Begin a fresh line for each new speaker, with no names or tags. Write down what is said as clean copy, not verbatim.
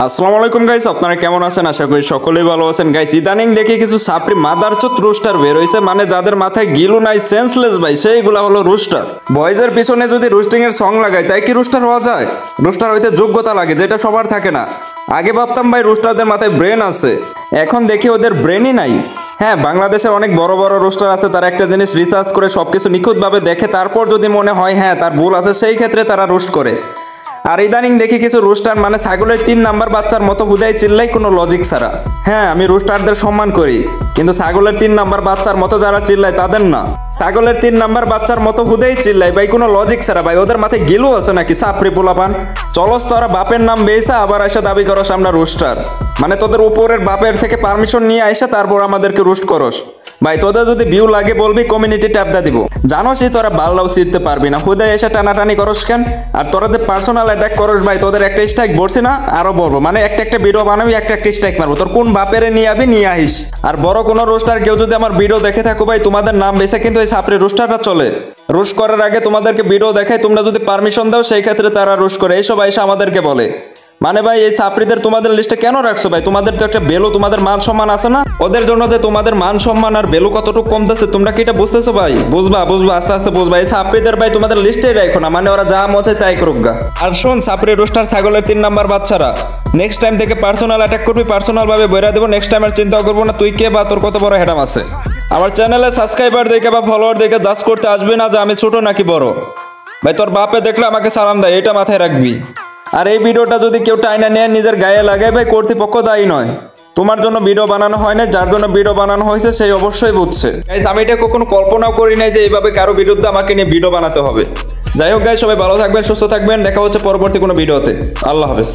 আসসালামু আলাইকুম গাইস, আপনারা কেমন আছেন? আশা করি সকলেই ভালো আছেন। গাইস, ইদানিং দেখি কিছু সাপ্রি মাদারচোদ রুস্টার বের হইছে, মানে যাদের মাথায় গিলু নাই, সেন্সলেস ভাই, সেইগুলা হলো রুস্টার। বয়েজের পিছনে যদি রুস্টিং এর সং লাগায় তাই কি রুস্টার হওয়া যায়? রুস্টার হইতে যোগ্যতা লাগে, যেটা সবার থাকে না। আগে ভাবতাম ভাই রুস্টারদের মাথায় ব্রেন আছে, এখন দেখি ওদের ব্রেনই নাই। হ্যাঁ, বাংলাদেশের অনেক বড় বড় রোস্টার আছে, তারা একটা জিনিস রিসার্চ করে সবকিছু নিখুঁতভাবে দেখে, তারপর যদি মনে হয় হ্যাঁ তার ভুল আছে, সেই ক্ষেত্রে তারা রোস্ট করে। আর ইদানিং দেখি কিছু রুস্টার মানে ছাগলের 3 নাম্বার বাচ্চার মতো হুদাই চিল্লাই, কোনো লজিক ছাড়া। হ্যাঁ, আমি রুস্টারদের সম্মান করি, কিন্তু ছাগলের 3 নাম্বার বাচ্চার মতো যারা চিল্লায় তাদের না। ছাগলের 3 নাম্বার বাচ্চার মতো হুদাই চিল্লাই ভাই, কোনো লজিক ছাড়া। ভাই ওদের মাথায় গিলু আছে নাকি? সাপরি পোলাপান চলস, তোরা বাপের নাম বেইসা আবার এসে দাবি করস আমরা রুস্টার। মানে তোদের উপরের বাপের থেকে পারমিশন নিয়ে আইসা তারপর আমাদেরকে রুস্ট করস। ভাই তোদের যদি ভিউ লাগে বলবি কমিউনিটি ট্যাব দা দিব। জানোসই তোরা বাল্লাও ছিঁড়তে পারবি না, হুদায় এসে টানাটানি করস কেন? আর তোরা যে পার্সোনাল অ্যাটাক করস ভাই, তোদের একটা স্ট্রাইক বলছি না, আরো বলবো। মানে একটা ভিডিও বানাবি, একটা স্ট্রাইক মারবো। তোর কোন বাপেরে নিয়ে আবি, নিয়ে আহিস। আর বড় কোনো রোস্টার কেউ যদি আমার ভিডিও দেখে থাকো ভাই, তোমাদের নাম বেছে কিন্তু এই ছাপড়ি রোস্টারটা চলে। রোস্ট করার আগে তোমাদেরকে ভিডিও দেখায়, তোমরা যদি পারমিশন দাও সেই ক্ষেত্রে তারা রোস্ট করে। এইসব এসে আমাদেরকে বলে, মানে ভাই এই ছাপড়িদের তোমাদের লিস্টে কেন রাখছো ভাই? তোমাদের তো একটা বেলু, তোমাদের মান সম্মান আছে না? ওদের জন্য যে তোমাদের মান সম্মান আর বেলু কতটুকু কমতেছে তোমরা কি এটা বুঝতেছো ভাই? বুঝবা আস্তে আস্তে বুঝবা। এই ছাপড়িদের ভাই তোমাদের লিস্টেই রাখো না, মানে ওরা যা মজা তাই করুক গা। আর শোন, ছাপড়ি রোস্টার ছাগলের 3 নাম্বার বাচ্চারা, নেক্সট টাইম থেকে পার্সোনাল অ্যাটাক করবি, পার্সোনাল ভাবে বইরা দেবো। নেক্সট টাইম আর চিন্তাও করবো না তুই কে বা তোর কত বড় হেডাম আছে। আমার চ্যানেলে সাবস্ক্রাইবার দেখে বা ফলোয়ার দেখে জাজ করতে আসবি না যে আমি ছোট নাকি বড়। ভাই তোর বাপে দেখলে আমাকে সালাম দেয়, এটা মাথায় রাখবি। আর এই ভিডিওটা যদি কেউ টাইনা নিয়ে নিজের গায়ে লাগায় ভাই, কর্তৃপক্ষ দায়ী নয়। তোমার জন্য ভিডিও বানানো হয় না, যার জন্য ভিডিও বানানো হয়েছে সেই অবশ্যই বুঝছে। গাইস, আমি এটা কখনো কল্পনাও করি নাই যে এইভাবে কারো বিরুদ্ধে আমাকে নিয়ে ভিডিও বানাতে হবে। যাই হোক গাইস, সবাই ভালো থাকবেন, সুস্থ থাকবেন, দেখা হচ্ছে পরবর্তী কোনো ভিডিওতে। আল্লাহ হাফেজ।